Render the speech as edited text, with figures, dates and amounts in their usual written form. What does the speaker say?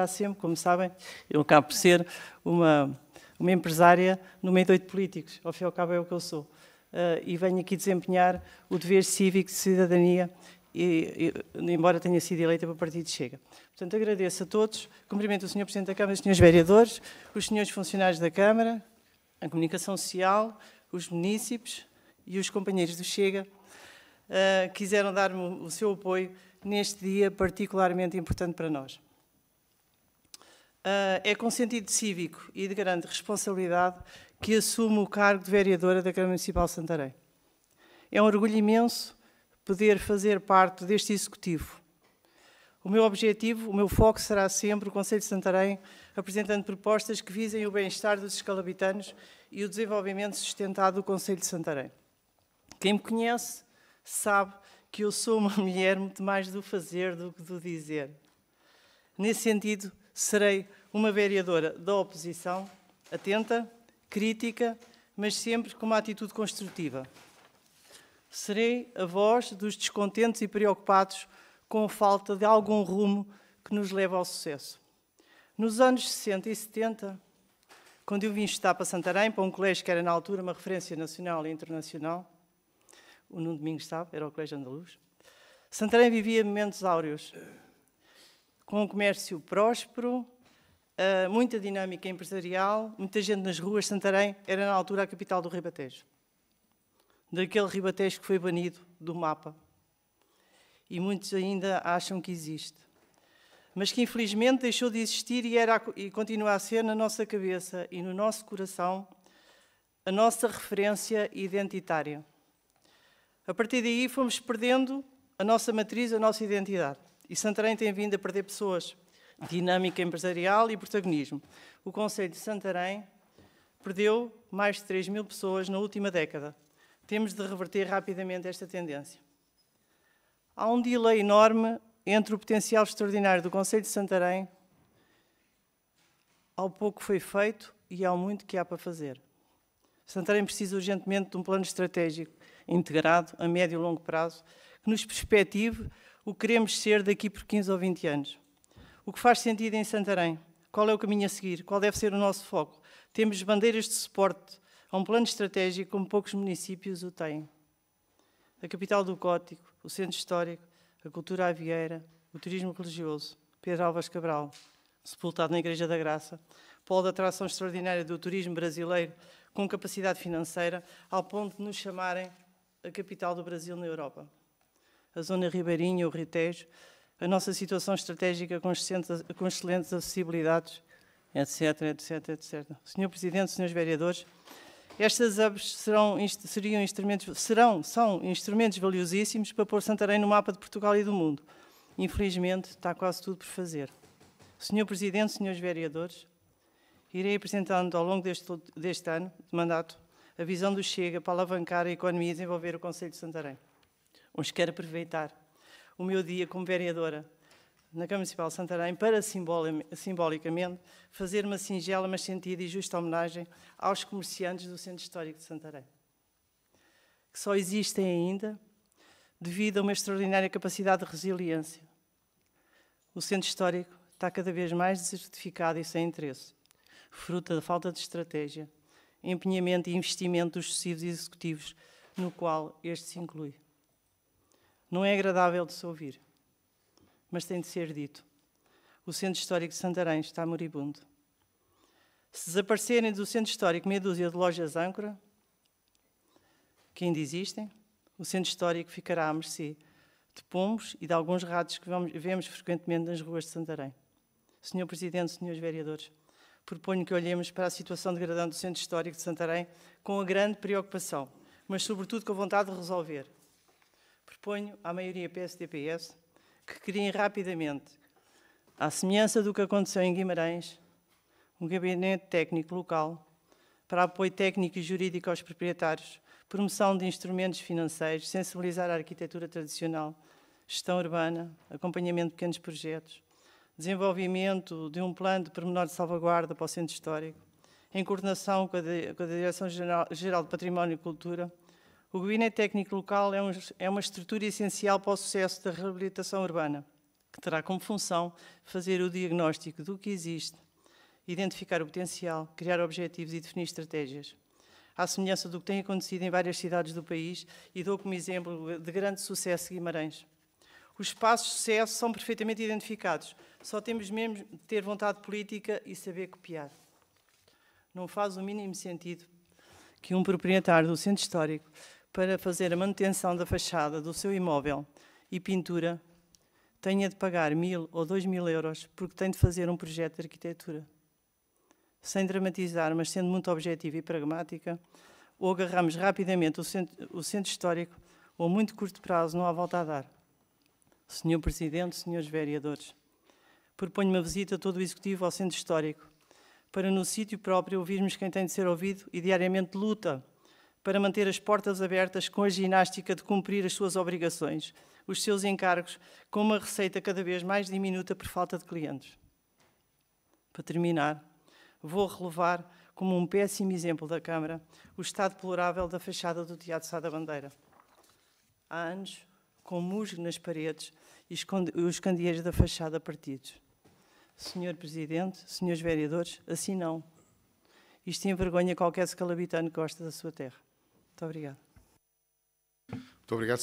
Sempre, como sabem, eu acabo por ser uma empresária no meio de 8 políticos, ao fim e ao cabo é o que eu sou. E venho aqui desempenhar o dever cívico de cidadania, embora tenha sido eleita para o Partido Chega. Portanto, agradeço a todos, cumprimento o Sr. Presidente da Câmara, os Srs. Vereadores, os Srs. Funcionários da Câmara, a Comunicação Social, os munícipes e os companheiros do Chega, quiseram dar-me o seu apoio neste dia particularmente importante para nós. É com sentido cívico e de grande responsabilidade que assumo o cargo de vereadora da Câmara Municipal de Santarém. É um orgulho imenso poder fazer parte deste Executivo. O meu objetivo, o meu foco será sempre o Conselho de Santarém, apresentando propostas que visem o bem-estar dos escalabitanos e o desenvolvimento sustentado do Conselho de Santarém. Quem me conhece sabe que eu sou uma mulher muito mais do fazer do que do dizer. Nesse sentido, serei uma vereadora da oposição, atenta, crítica, mas sempre com uma atitude construtiva. Serei a voz dos descontentes e preocupados com a falta de algum rumo que nos leve ao sucesso. Nos anos 60 e 70, quando eu vim estudar para Santarém, para um colégio que era na altura uma referência nacional e internacional, o Nuno Domingos sabe, era o Colégio Andaluz, Santarém vivia momentos áureos, com um comércio próspero, muita dinâmica empresarial, muita gente nas ruas. Santarém era na altura a capital do Ribatejo, daquele Ribatejo que foi banido do mapa. E muitos ainda acham que existe. Mas que infelizmente deixou de existir e continua a ser na nossa cabeça e no nosso coração a nossa referência identitária. A partir daí fomos perdendo a nossa matriz, a nossa identidade. E Santarém tem vindo a perder pessoas, dinâmica empresarial e protagonismo. O Conselho de Santarém perdeu mais de 3.000 pessoas na última década. Temos de reverter rapidamente esta tendência. Há um delay enorme entre o potencial extraordinário do Conselho de Santarém, ao pouco que foi feito e ao muito que há para fazer. Santarém precisa urgentemente de um plano estratégico integrado, a médio e longo prazo, que nos perspective o que queremos ser daqui por 15 ou 20 anos. O que faz sentido em Santarém? Qual é o caminho a seguir? Qual deve ser o nosso foco? Temos bandeiras de suporte a um plano estratégico como poucos municípios o têm. A capital do Gótico, o centro histórico, a cultura avieira, o turismo religioso, Pedro Álvares Cabral, sepultado na Igreja da Graça, polo de atração extraordinária do turismo brasileiro com capacidade financeira, ao ponto de nos chamarem a capital do Brasil na Europa. A zona ribeirinha, o Ritejo, a nossa situação estratégica com excelentes acessibilidades, etc, etc, etc. Sr. Presidente, Srs. Vereadores, estas hubs são instrumentos valiosíssimos para pôr Santarém no mapa de Portugal e do mundo. Infelizmente, está quase tudo por fazer. Sr. Presidente, Srs. Vereadores, irei apresentando ao longo deste ano de mandato a visão do Chega para alavancar a economia e desenvolver o Conselho de Santarém. Mas quero aproveitar o meu dia como vereadora na Câmara Municipal de Santarém para, simbolicamente, fazer uma singela, mas sentida e justa homenagem aos comerciantes do Centro Histórico de Santarém, que só existem ainda devido a uma extraordinária capacidade de resiliência. O Centro Histórico está cada vez mais desertificado e sem interesse, fruto da falta de estratégia, empenhamento e investimento dos sucessivos executivos, no qual este se inclui. Não é agradável de se ouvir, mas tem de ser dito. O Centro Histórico de Santarém está moribundo. Se desaparecerem do Centro Histórico meia dúzia de lojas âncora, que ainda existem, o Centro Histórico ficará à mercê de pombos e de alguns ratos que vemos frequentemente nas ruas de Santarém. Sr. Presidente, Srs. Vereadores, proponho que olhemos para a situação degradante do Centro Histórico de Santarém com a grande preocupação, mas sobretudo com a vontade de resolver. Proponho à maioria PSD-PS que criem rapidamente, à semelhança do que aconteceu em Guimarães, um gabinete técnico local para apoio técnico e jurídico aos proprietários, promoção de instrumentos financeiros, sensibilizar a arquitetura tradicional, gestão urbana, acompanhamento de pequenos projetos, desenvolvimento de um plano de pormenor de salvaguarda para o Centro Histórico, em coordenação com a Direção-Geral de Património e Cultura. O Gabinete Técnico Local é uma estrutura essencial para o sucesso da reabilitação urbana. que terá como função fazer o diagnóstico do que existe, identificar o potencial, criar objetivos e definir estratégias. À semelhança do que tem acontecido em várias cidades do país, e dou como exemplo de grande sucesso Guimarães. Os passos de sucesso são perfeitamente identificados, só temos mesmo de ter vontade política e saber copiar. Não faz o mínimo sentido que um proprietário do centro histórico, para fazer a manutenção da fachada do seu imóvel e pintura, tenha de pagar 1.000 ou 2.000 euros porque tem de fazer um projeto de arquitetura. Sem dramatizar, mas sendo muito objetiva e pragmática, ou agarramos rapidamente o centro histórico, ou a muito curto prazo não há volta a dar. Senhor Presidente, senhores vereadores, proponho uma visita a todo o Executivo ao centro histórico, para no sítio próprio ouvirmos quem tem de ser ouvido e diariamente luta para manter as portas abertas com a ginástica de cumprir as suas obrigações, os seus encargos, com uma receita cada vez mais diminuta por falta de clientes. Para terminar, vou relevar como um péssimo exemplo da Câmara o estado deplorável da fachada do Teatro Sá da Bandeira. Há anos, com musgo nas paredes e os candeeiros da fachada partidos. Senhor Presidente, senhores vereadores, assim não. Isto envergonha qualquer escalabitano que gosta da sua terra. Muito obrigada. Muito obrigado.